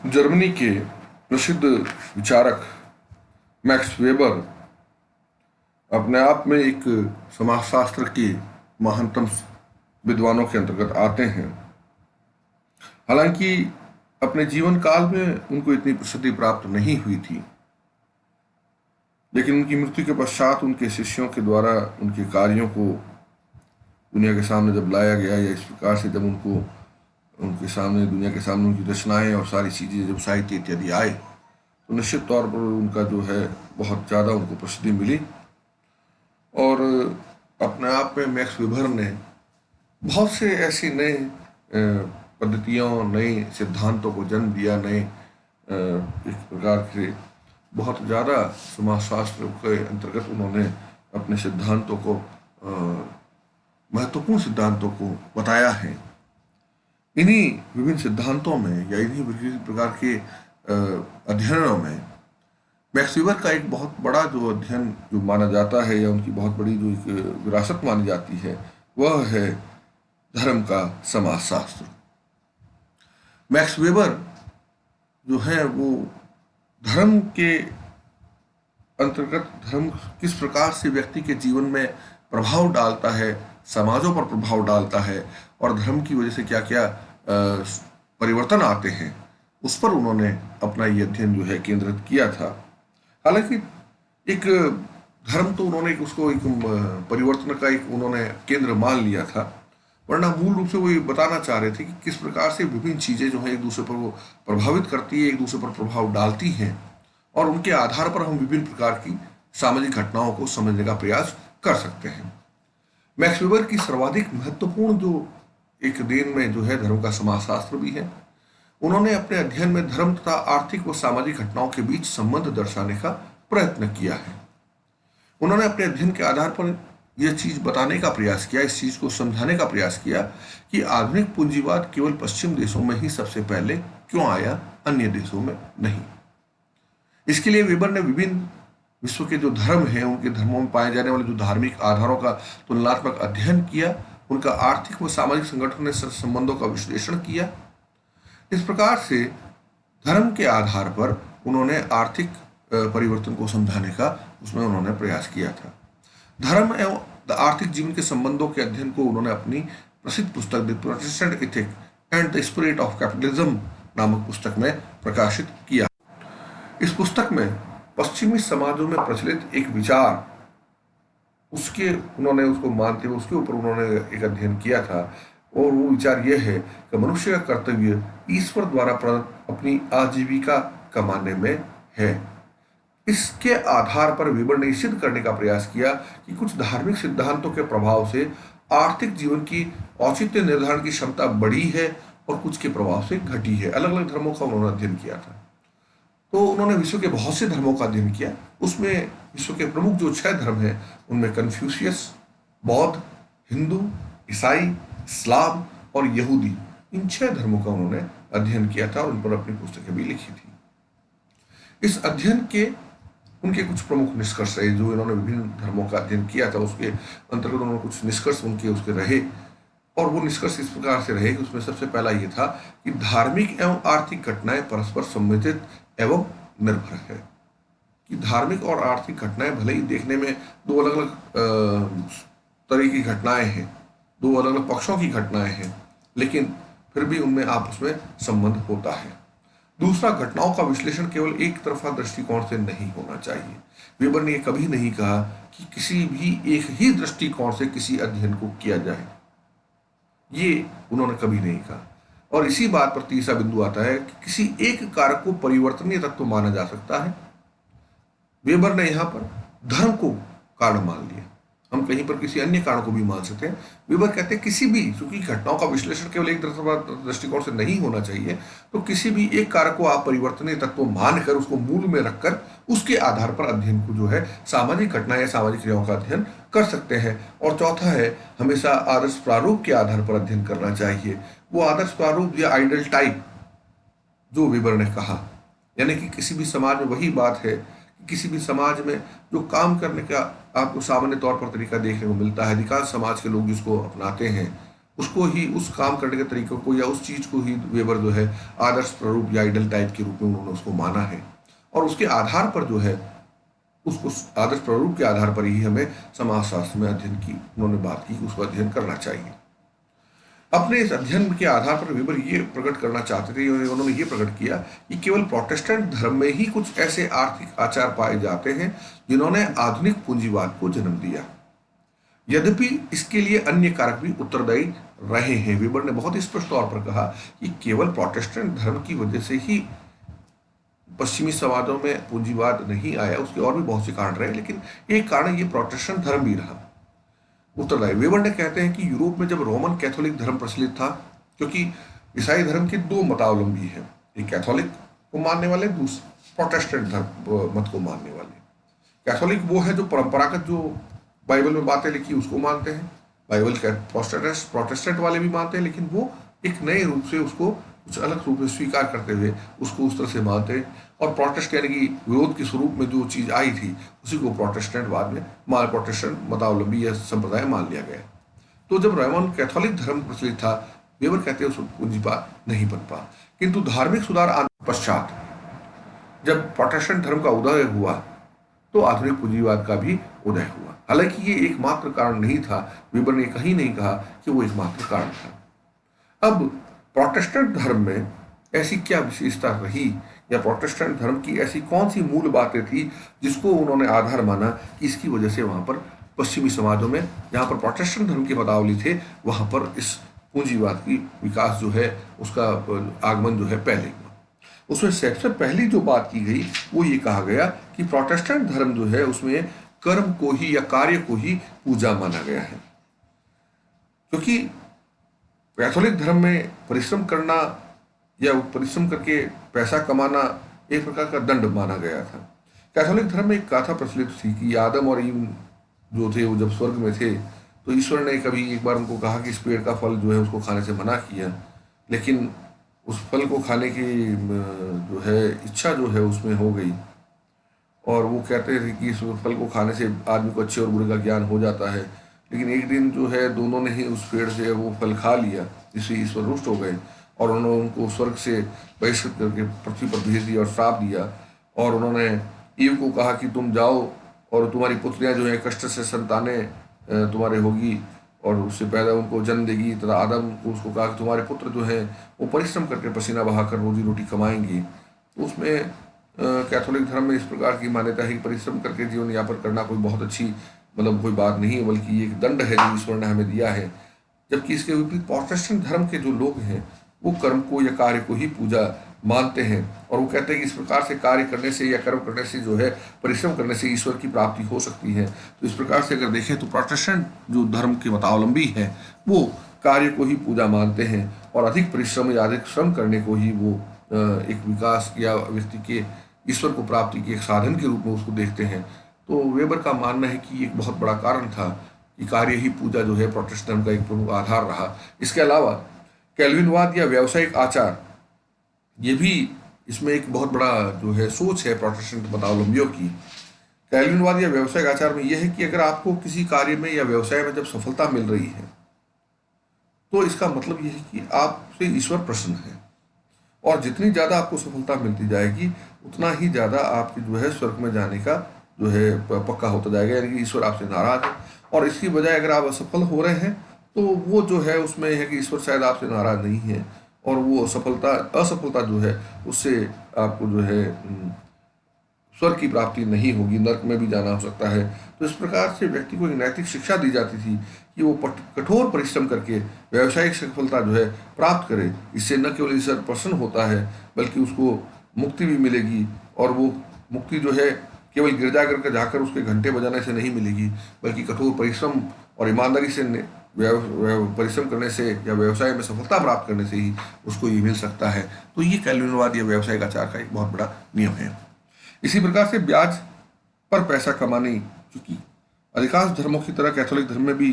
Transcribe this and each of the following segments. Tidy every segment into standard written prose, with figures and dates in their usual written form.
Germany के प्रसिद्ध विचारक मैक्स वेबर अपने आप में एक समाजशास्त्र के महानतम विद्वानों के अंतर्गत आते हैं। हालांकि अपने जीवन काल में उनको इतनी प्रसिद्धि प्राप्त नहीं हुई थी, लेकिन उनकी मृत्यु के पश्चात उनके शिष्यों के द्वारा उनके कार्यों को दुनिया के सामने जब लाया गया, या इस प्रकार से जब उनके सामने दुनिया के सामने उनकी रचनाएं और सारी चीज़ें जब साहित्य इत्यादि आए, तो निश्चित तौर पर उनका जो है बहुत ज़्यादा उनको प्रसिद्धि मिली। और अपने आप में मैक्स वेबर ने बहुत से ऐसे नए पद्धतियों, नए सिद्धांतों को जन्म दिया, नए इस प्रकार से बहुत ज़्यादा समाजशास्त्र के अंतर्गत उन्होंने अपने सिद्धांतों को, महत्वपूर्ण सिद्धांतों को बताया है। इन्हीं विभिन्न सिद्धांतों में या इन्हीं विभिन्न प्रकार के अध्ययनों में मैक्स वेबर का एक बहुत बड़ा जो अध्ययन जो माना जाता है, या उनकी बहुत बड़ी जो एक विरासत मानी जाती है, वह है धर्म का समाजशास्त्र। मैक्स वेबर जो है वो धर्म के अंतर्गत धर्म किस प्रकार से व्यक्ति के जीवन में प्रभाव डालता है, समाजों पर प्रभाव डालता है, और धर्म की वजह से क्या क्या परिवर्तन आते हैं, उस पर उन्होंने अपना ये अध्ययन जो है केंद्रित किया था। हालांकि एक धर्म तो उन्होंने उसको एक परिवर्तन का एक उन्होंने केंद्र मान लिया था, वरना मूल रूप से वो ये बताना चाह रहे थे कि किस प्रकार से विभिन्न चीज़ें जो है एक दूसरे पर वो प्रभावित करती है, एक दूसरे पर प्रभाव डालती हैं, और उनके आधार पर हम विभिन्न प्रकार की सामाजिक घटनाओं को समझने का प्रयास कर सकते हैं। मैक्स वेबर की सर्वाधिक महत्वपूर्ण जो एक देन में जो है धर्म का समाजशास्त्र भी है। उन्होंने अपने अध्ययन में धर्म तथा आर्थिक व सामाजिक घटनाओं के बीच संबंध दर्शाने का प्रयत्न किया है। उन्होंने अपने अध्ययन के आधार पर यह चीज बताने का प्रयास किया, इस चीज को समझाने का प्रयास किया कि आधुनिक पूंजीवाद केवल पश्चिम देशों में ही सबसे पहले क्यों आया, अन्य देशों में नहीं। इसके लिए वेबर ने विभिन्न विश्व के जो धर्म हैं, उनके धर्मों में पाए जाने वाले जो धार्मिक आधारों का तुलनात्मक अध्ययन किया, उनका आर्थिक व सामाजिक संगठन से संबंधों का विश्लेषण किया। इस प्रकार से धर्म के आधार पर उन्होंने आर्थिक परिवर्तन को समझाने का उसमें उन्होंने प्रयास किया था। धर्म एवं आर्थिक जीवन के संबंधों के अध्ययन को उन्होंने अपनी प्रसिद्ध पुस्तक the Protestant ethic and the spirit of capitalism नामक पुस्तक में प्रकाशित किया। इस पुस्तक में पश्चिमी समाजों में प्रचलित एक विचार, उसके उन्होंने उसको मानते हुए उसके ऊपर उन्होंने एक अध्ययन किया था, और वो विचार यह है कि मनुष्य का कर्तव्य ईश्वर द्वारा प्रदत्त अपनी आजीविका कमाने में है। इसके आधार पर वेबर ने सिद्ध करने का प्रयास किया कि कुछ धार्मिक सिद्धांतों के प्रभाव से आर्थिक जीवन की औचित्य निर्धारण की क्षमता बढ़ी है और कुछ के प्रभाव से घटी है। अलग अलग धर्मों का उन्होंने अध्ययन किया था। तो उन्होंने विश्व के बहुत से धर्मों का अध्ययन किया। उसमें विश्व के प्रमुख जो 6 धर्म हैं, उनमें कन्फ्यूशियस, बौद्ध, हिंदू, ईसाई, इस्लाम और यहूदी, इन 6 धर्मों का उन्होंने अध्ययन किया था और उन पर अपनी पुस्तकें भी लिखी थी। इस अध्ययन के उनके कुछ प्रमुख निष्कर्ष रहे, जो इन्होंने विभिन्न धर्मों का अध्ययन किया था उसके अंतर्गत उन्होंने कुछ निष्कर्ष उनके उसके रहे, और वो निष्कर्ष इस प्रकार से रहे कि उसमें सबसे पहला ये था कि धार्मिक एवं आर्थिक घटनाएं परस्पर संबंधित एवं निर्भर है। कि धार्मिक और आर्थिक घटनाएं भले ही देखने में दो अलग अलग तरह की घटनाएं हैं, दो अलग अलग पक्षों की घटनाएं हैं, लेकिन फिर भी उनमें आपस में संबंध होता है। दूसरा, घटनाओं का विश्लेषण केवल एक तरफा दृष्टिकोण से नहीं होना चाहिए। वेबर ने कभी नहीं कहा कि किसी भी एक ही दृष्टिकोण से किसी अध्ययन को किया जाए, ये उन्होंने कभी नहीं कहा। और इसी बात पर तीसरा बिंदु आता है कि किसी एक कारक को परिवर्तनीय तत्व माना जा सकता है। वेबर ने यहां पर धर्म को कारण मान लिया, हम कहीं पर किसी अन्य कारण को भी मान सकते हैं। वेबर कहते हैं किसी भी, चूंकि घटनाओं का विश्लेषण केवल एक दृष्टिकोण से नहीं होना चाहिए, तो किसी भी एक कारक को आप परिवर्तनीय तत्व मानकर उसको मूल में रखकर उसके आधार पर अध्ययन को जो है सामाजिक घटनाएं या सामाजिक क्रियाओं का अध्ययन कर सकते हैं। और चौथा है, हमेशा आदर्श प्रारूप के आधार पर अध्ययन करना चाहिए। वो आदर्श प्रारूप या आइडल टाइप जो वेबर ने कहा, यानी कि किसी भी समाज में वही बात है कि किसी भी समाज में जो काम करने का आपको सामान्य तौर पर तरीका देखने को मिलता है, अधिकांश समाज के लोग जिसको अपनाते हैं, उसको ही, उस काम करने के तरीके को या उस चीज को ही वेबर जो है आदर्श प्रारूप या आइडल टाइप के रूप में उन्होंने उसको माना है। और उसके आधार पर जो है, उसको आदर्श प्रारूप के आधार पर ही हमें समाजशास्त्र में अध्ययन की उन्होंने बात की, उसको अध्ययन करना चाहिए। अपने इस अध्ययन के आधार पर वेबर ये प्रकट करना चाहते थे, उन्होंने ये प्रकट किया कि केवल प्रोटेस्टेंट धर्म में ही कुछ ऐसे आर्थिक आचार पाए जाते हैं जिन्होंने आधुनिक पूंजीवाद को जन्म दिया, यद्यपि इसके लिए अन्य कारक भी उत्तरदायी रहे हैं। वेबर ने बहुत स्पष्ट तौर पर कहा कि केवल प्रोटेस्टेंट धर्म की वजह से ही पश्चिमी समाजों में पूंजीवाद नहीं आया, उसके और भी बहुत से कारण रहे, लेकिन एक कारण ये प्रोटेस्टेंट धर्म भी रहा। उत्तरदायी वेबर ने कहते हैं कि यूरोप में जब रोमन कैथोलिक धर्म प्रचलित था, क्योंकि ईसाई धर्म के दो मतावलंबी हैं, एक कैथोलिक को मानने वाले, दूसरे प्रोटेस्टेंट धर्म मत को मानने वाले। कैथोलिक वो है जो परंपरागत जो बाइबल में बातें लिखी उसको मानते हैं, बाइबल के प्रोटेस्टेंट वाले भी मानते हैं, लेकिन वो एक नए रूप से उसको कुछ अलग रूप में स्वीकार करते हुए उसको उस तरह से मानते हैं। और प्रोटेस्ट यानी कि विरोध के स्वरूप में जो चीज आई थी उसी को प्रोटेस्टेंट बाद में प्रोटेस्टेंट मतावलंबी या संप्रदाय मान लिया गया। तो जब रोमन कैथोलिक धर्म प्रचलित था, वेबर कहते हैं उसको पूंजीवाद नहीं बन पा, किंतु धार्मिक सुधार आने पश्चात जब प्रोटेस्टेंट धर्म का उदय हुआ तो आधुनिक पूंजीवाद का भी उदय हुआ। हालांकि ये एकमात्र कारण नहीं था, वेबर ने कहीं नहीं कहा कि वो एकमात्र कारण था। अब प्रोटेस्टेंट धर्म में ऐसी क्या विशेषता रही, या प्रोटेस्टेंट धर्म की ऐसी कौन सी मूल बातें थी जिसको उन्होंने आधार माना कि इसकी वजह से वहां पर पश्चिमी समाजों में जहां पर प्रोटेस्टेंट धर्म के मतावली थे वहां पर इस पूंजीवाद की विकास जो है, उसका आगमन जो है पहले हुआ। उसमें सबसे पहली जो बात की गई वो ये कहा गया कि प्रोटेस्टेंट धर्म जो है उसमें कर्म को ही या कार्य को ही पूजा माना गया है, क्योंकि कैथोलिक धर्म में परिश्रम करना या परिश्रम करके पैसा कमाना एक प्रकार का दंड माना गया था। कैथोलिक धर्म में एक गाथा प्रचलित थी कि आदम और ईव जो थे वो जब स्वर्ग में थे तो ईश्वर ने कभी एक बार उनको कहा कि इस पेड़ का फल जो है उसको खाने से मना किया, लेकिन उस फल को खाने की जो है इच्छा जो है उसमें हो गई, और वो कहते थे कि इस फल को खाने से आदमी को अच्छे और बुरे का ज्ञान हो जाता है। लेकिन एक दिन जो है दोनों ने ही उस पेड़ से वो फल खा लिया, जिससे ईश्वर रुष्ट हो गए और उन्होंने उनको स्वर्ग से बहिष्कृत करके पृथ्वी पर भेज दिया और श्राप दिया। और उन्होंने ईव को कहा कि तुम जाओ और तुम्हारी पुत्रियां जो है कष्ट से संतानें तुम्हारे होगी और उससे पैदा उनको जन्म देगी, तथा आदम को उसको कहा कि तुम्हारे पुत्र जो है वो परिश्रम करके पसीना बहाकर रोजी रोटी कमाएंगी। तो उसमें कैथोलिक धर्म में इस प्रकार की मान्यता है कि परिश्रम करके जीवन यापन करना कोई बहुत अच्छी मतलब कोई बात नहीं है, बल्कि ये एक दंड है जो ईश्वर ने हमें दिया है। जबकि इसके विपरीत प्रोटेस्टेंट धर्म के जो लोग हैं वो कर्म को या कार्य को ही पूजा मानते हैं, और वो कहते हैं कि इस प्रकार से कार्य करने से या कर्म करने से जो है परिश्रम करने से ईश्वर की प्राप्ति हो सकती है। तो इस प्रकार से अगर देखें तो प्रोटेस्टेंट जो धर्म के मतावलंबी हैं वो कार्य को ही पूजा मानते हैं और अधिक परिश्रम या अधिक श्रम करने को ही वो एक विकास या व्यक्ति के ईश्वर को प्राप्ति के एक साधन के रूप में उसको देखते हैं। तो वेबर का मानना है कि एक बहुत बड़ा कारण था कि कार्य ही पूजा जो है प्रोटेस्टेंट धर्म का एक प्रमुख आधार रहा। इसके अलावा कैल्विनवाद या व्यावसायिक आचार, ये भी इसमें एक बहुत बड़ा जो है सोच है प्रोटेस्टेंट मतावलंबियों की। कैल्विनवाद या व्यावसायिक आचार में यह है कि अगर आपको किसी कार्य में या व्यवसाय में जब सफलता मिल रही है तो इसका मतलब यह है कि आपसे ईश्वर प्रसन्न है, और जितनी ज़्यादा आपको सफलता मिलती जाएगी उतना ही ज़्यादा आपके जो है स्वर्ग में जाने का जो है पक्का होता जाएगा, यानी कि ईश्वर आपसे नाराज है। और इसकी बजाय अगर आप असफल हो रहे हैं तो वो जो है उसमें है कि ईश्वर शायद आपसे नाराज नहीं है, और वो असफलता जो है उससे आपको जो है स्वर्ग की प्राप्ति नहीं होगी, नर्क में भी जाना हो सकता है। तो इस प्रकार से व्यक्ति को एक नैतिक शिक्षा दी जाती थी कि वो कठोर परिश्रम करके व्यावसायिक सफलता जो है प्राप्त करे। इससे न केवल ईश्वर प्रसन्न होता है बल्कि उसको मुक्ति भी मिलेगी, और वो मुक्ति जो है केवल गिरजाघर का जाकर उसके घंटे बजाने से नहीं मिलेगी, बल्कि कठोर परिश्रम और ईमानदारी से परिश्रम करने से या व्यवसाय में सफलता प्राप्त करने से ही उसको ये मिल सकता है। तो ये कैल्विनवाद या व्यावसायिक आचार का एक बहुत बड़ा नियम है। इसी प्रकार से ब्याज पर पैसा कमाने, क्योंकि अधिकांश धर्मों की तरह कैथोलिक धर्म में भी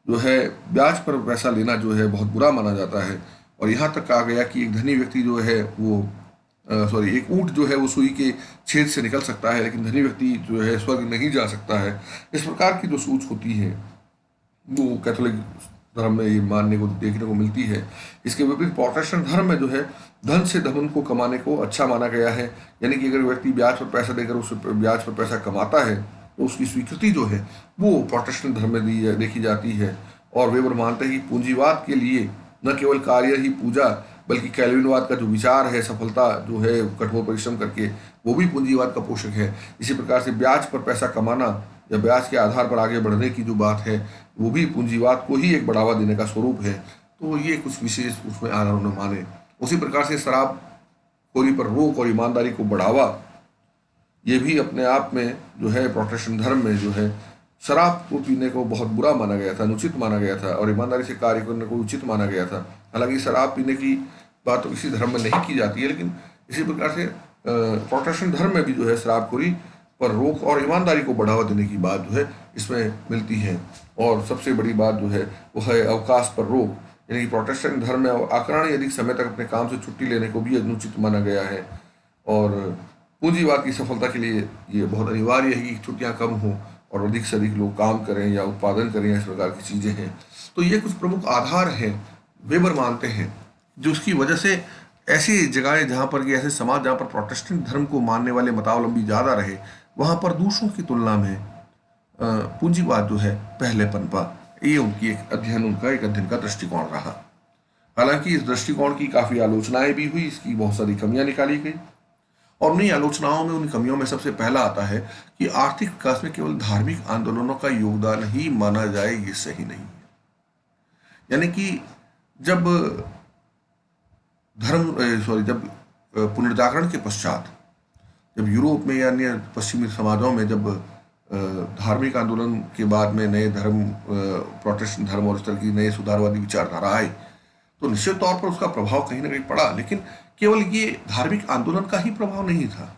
जो है ब्याज पर पैसा लेना जो है बहुत बुरा माना जाता है, और यहाँ तक कहा गया कि एक धनी व्यक्ति जो है वो एक ऊंट जो है वो सुई के छेद से निकल सकता है, लेकिन धनी व्यक्ति जो है स्वर्ग नहीं जा सकता है। इस प्रकार की जो सोच होती है वो कैथोलिक धर्म में ये मानने को देखने को मिलती है। इसके विपरीत प्रोटेस्टेंट धर्म में जो है धन से धन को कमाने को अच्छा माना गया है, यानी कि अगर व्यक्ति ब्याज पर पैसा देकर उस ब्याज पर पैसा कमाता है तो उसकी स्वीकृति जो है वो प्रोटेस्टेंट धर्म में देखी जाती है। और वेबर मानते हैं कि पूंजीवाद के लिए न केवल कार्य ही पूजा बल्कि कैल्विनवाद का जो विचार है, सफलता जो है कठोर परिश्रम करके, वो भी पूंजीवाद का पोषक है। इसी प्रकार से ब्याज पर पैसा कमाना या ब्याज के आधार पर आगे बढ़ने की जो बात है वो भी पूंजीवाद को ही एक बढ़ावा देने का स्वरूप है। तो ये कुछ विशेष उसमें आधार उन्होंने माने। उसी प्रकार से शराबखोरी पर रोक और ईमानदारी को बढ़ावा, ये भी अपने आप में जो है प्रोटेस्टेंट धर्म में जो है शराब को पीने को बहुत बुरा माना गया था, अनुचित माना गया था, और ईमानदारी से कार्य करने को उचित माना गया था। हालांकि शराब पीने की बात तो किसी धर्म में नहीं की जाती है, लेकिन इसी प्रकार से प्रोटेस्टेंट धर्म में भी जो है शराबखोरी पर रोक और ईमानदारी को बढ़ावा देने की बात जो है इसमें मिलती है। और सबसे बड़ी बात जो है वो है अवकाश पर रोक, यानी कि प्रोटेस्टेंट धर्म में अकारण अधिक समय तक अपने काम से छुट्टी लेने को भी अनुचित माना गया है। और पूंजीवाद की सफलता के लिए ये बहुत अनिवार्य है कि छुट्टियां कम हों और अधिक से अधिक लोग काम करें या उत्पादन करें, इस प्रकार की चीज़ें हैं। तो ये कुछ प्रमुख आधार हैं वेबर मानते हैं जो उसकी वजह से ऐसी जगहें जहाँ पर ये ऐसे समाज जहाँ पर प्रोटेस्टेंट धर्म को मानने वाले मतावलंबी ज़्यादा रहे, वहाँ पर दूसरों की तुलना में पूंजीवाद जो है पहले पनपा। ये उनकी एक अध्ययन का दृष्टिकोण रहा। हालांकि इस दृष्टिकोण की काफ़ी आलोचनाएं भी हुई, इसकी बहुत सारी कमियां निकाली गई, और उन्हीं आलोचनाओं में उन कमियों में सबसे पहला आता है कि आर्थिक विकास में केवल धार्मिक आंदोलनों का योगदान ही माना जाए, ये सही नहीं है। यानी कि जब जब पुनर्जागरण के पश्चात जब यूरोप में या अन्य पश्चिमी समाजों में जब धार्मिक आंदोलन के बाद में नए धर्म, प्रोटेस्टेंट धर्म और इस तरह की नए सुधारवादी विचारधारा आए, तो निश्चित तौर पर उसका प्रभाव कहीं ना कहीं पड़ा। लेकिन केवल ये धार्मिक आंदोलन का ही प्रभाव नहीं था,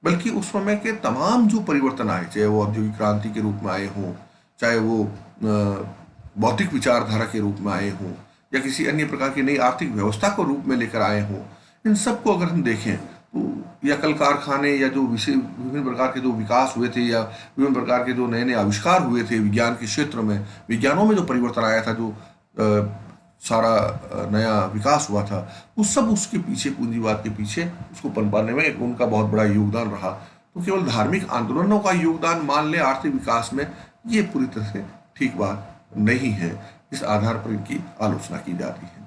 बल्कि उस समय के तमाम जो परिवर्तन आए, चाहे वो औद्योगिक क्रांति के रूप में आए हों, चाहे वो बौद्धिक विचारधारा के रूप में आए हों, या किसी अन्य प्रकार की नई आर्थिक व्यवस्था को रूप में लेकर आए हों, इन सबको अगर हम देखें तो या कल कारखाने या जो विभिन्न प्रकार के जो विकास हुए थे या विभिन्न प्रकार के जो नए नए आविष्कार हुए थे विज्ञान के क्षेत्र में, विज्ञानों में जो परिवर्तन आया था, जो सारा नया विकास हुआ था, उस सब उसके पीछे पूंजीवाद के पीछे उसको पनपाने में उनका बहुत बड़ा योगदान रहा। तो केवल धार्मिक आंदोलनों का योगदान मान ले आर्थिक विकास में, ये पूरी तरह से ठीक बात नहीं है। इस आधार पर इनकी आलोचना की जाती है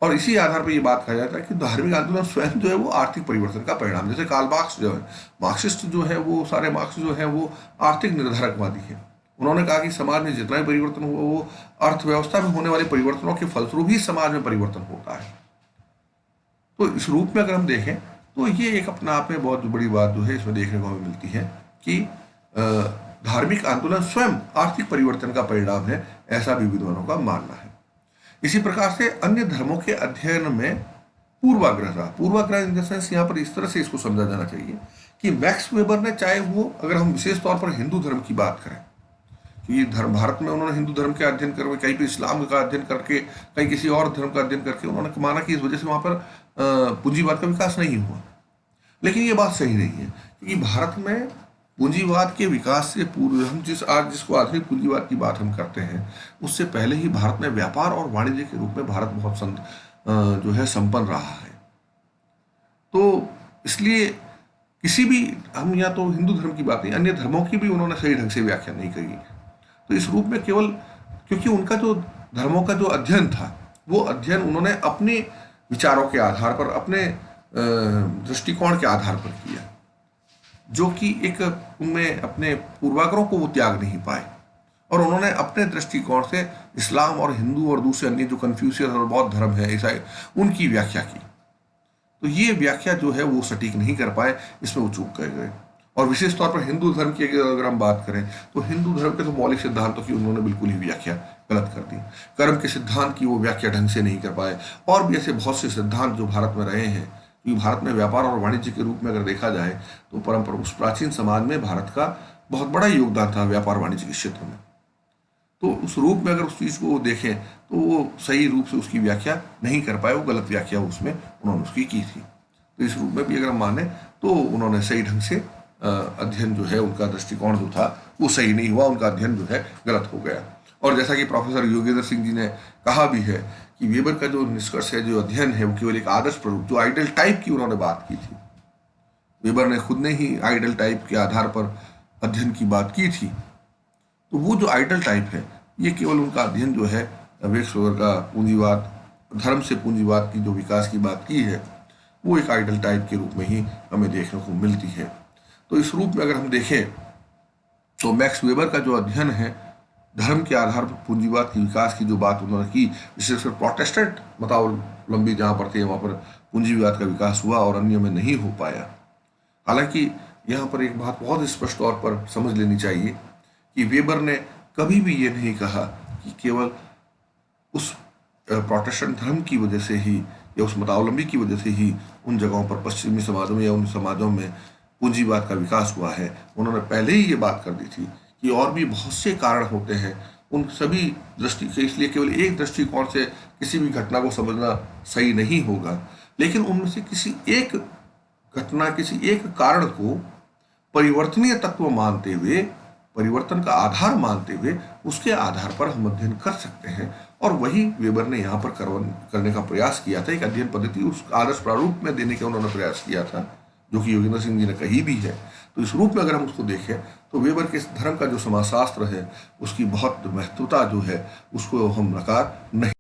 और इसी आधार पर यह बात कहा जाता है कि धार्मिक आंदोलन स्वयं जो है वो आर्थिक परिवर्तन का परिणाम। जैसे कार्ल मार्क्स जो है, मार्क्सिस्ट जो है, वो सारे मार्क्स जो है वो आर्थिक निर्धारकवादी है। उन्होंने कहा कि समाज में जितना भी परिवर्तन हुआ वो अर्थव्यवस्था में होने वाले परिवर्तनों के फलस्वरूप ही समाज में परिवर्तन होता है। तो इस रूप में अगर हम देखें तो ये एक अपने आप में बहुत बड़ी बात जो है इसमें देखने को हमें मिलती है कि धार्मिक आंदोलन स्वयं आर्थिक परिवर्तन का परिणाम है, ऐसा भी विद्वानों का मानना है। इसी प्रकार से अन्य धर्मों के अध्ययन में पूर्वाग्रह रहा। पूर्वाग्रह इन द सेंस यहाँ पर इस तरह से इसको समझा जाना चाहिए कि मैक्स वेबर ने, चाहे वो अगर हम विशेष तौर पर हिंदू धर्म की बात करें, ये धर्म भारत में उन्होंने हिंदू धर्म का अध्ययन करके, कहीं पे इस्लाम का अध्ययन करके, कहीं किसी और धर्म का अध्ययन करके उन्होंने माना कि इस वजह से वहाँ पर पूंजीवाद का विकास नहीं हुआ। लेकिन ये बात सही नहीं है, क्योंकि भारत में पूंजीवाद के विकास से पूर्व हम जिसको आधुनिक पूंजीवाद की बात हम करते हैं, उससे पहले ही भारत में व्यापार और वाणिज्य के रूप में भारत बहुत जो है संपन्न रहा है। तो इसलिए किसी भी, हम या तो हिंदू धर्म की बात नहीं, अन्य धर्मों की भी उन्होंने सही ढंग से व्याख्या नहीं करी। तो इस रूप में केवल क्योंकि उनका जो धर्मों का जो अध्ययन था, वो अध्ययन उन्होंने अपने विचारों के आधार पर, अपने दृष्टिकोण के आधार पर किया, जो कि एक उनमें अपने पूर्वाग्रहों को वो त्याग नहीं पाए और उन्होंने अपने दृष्टिकोण से इस्लाम और हिंदू और दूसरे अन्य जो कन्फ्यूशियस और बौद्ध धर्म है, ईसाई, उनकी व्याख्या की। तो ये व्याख्या जो है वो सटीक नहीं कर पाए, इसमें वो चूक कर गए। और विशेष तौर पर हिंदू धर्म की अगर हम बात करें तो हिंदू धर्म के तो मौलिक सिद्धांतों की उन्होंने बिल्कुल ही व्याख्या गलत कर दी। कर्म के सिद्धांत की वो व्याख्या ढंग से नहीं कर पाए। और भी ऐसे बहुत से सिद्धांत जो भारत में रहे हैं, क्योंकि भारत में व्यापार और वाणिज्य के रूप में अगर देखा जाए तो परंपरा, उस प्राचीन समाज में भारत का बहुत बड़ा योगदान था व्यापार वाणिज्य के क्षेत्र में। तो उस रूप में अगर उस चीज़ को देखें तो वो सही रूप से उसकी व्याख्या नहीं कर पाए, वो गलत व्याख्या उसमें उन्होंने उसकी की थी। तो इस रूप में भी अगर हम माने तो उन्होंने सही ढंग से अध्ययन जो है, उनका दृष्टिकोण जो था वो सही नहीं हुआ, उनका अध्ययन जो है गलत हो गया। और जैसा कि प्रोफेसर योगेंद्र सिंह जी ने कहा भी है कि वेबर का जो निष्कर्ष है, जो अध्ययन है, वो केवल एक आदर्श प्रारूप, जो आइडल टाइप की उन्होंने बात की थी, वेबर ने खुद ने ही आइडल टाइप के आधार पर अध्ययन की बात की थी, तो वो जो आइडल टाइप है, ये केवल उनका अध्ययन जो है, मैक्स वेबर का पूंजीवाद, धर्म से पूंजीवाद की जो विकास की बात की है, वो एक आइडल टाइप के रूप में ही हमें देखने को मिलती है। तो इस रूप में अगर हम देखें तो मैक्स वेबर का जो अध्ययन है, धर्म के आधार पर पूंजीवाद की विकास की जो बात उन्होंने की, विशेषकर प्रोटेस्टेंट मतावलंबी जहाँ पर थे वहाँ पर पूंजीवाद का विकास हुआ और अन्य में नहीं हो पाया। हालांकि यहाँ पर एक बात बहुत स्पष्ट तौर पर समझ लेनी चाहिए कि वेबर ने कभी भी ये नहीं कहा कि केवल उस प्रोटेस्टेंट धर्म की वजह से ही या उस मतावलंबी की वजह से ही उन जगहों पर, पश्चिमी समाजों में या उन समाजों में पूंजीवाद का विकास हुआ है। उन्होंने पहले ही ये बात कर दी थी कि और भी बहुत से कारण होते हैं, उन सभी दृष्टि से, इसलिए केवल एक दृष्टिकोण से किसी भी घटना को समझना सही नहीं होगा, लेकिन उनमें से किसी एक घटना, किसी एक कारण को परिवर्तनीय तत्व मानते हुए, परिवर्तन का आधार मानते हुए, उसके आधार पर हम अध्ययन कर सकते हैं। और वही वेबर ने यहाँ पर करने का प्रयास किया था, एक अध्ययन पद्धति उस आदर्श प्रारूप में देने का उन्होंने प्रयास किया था, जो कि योगेंद्र सिंह जी ने कही भी है। तो इस रूप में अगर हम उसको देखें तो वेबर के धर्म का जो समाजशास्त्र है, उसकी बहुत महत्वता जो है, उसको हम नकार नहीं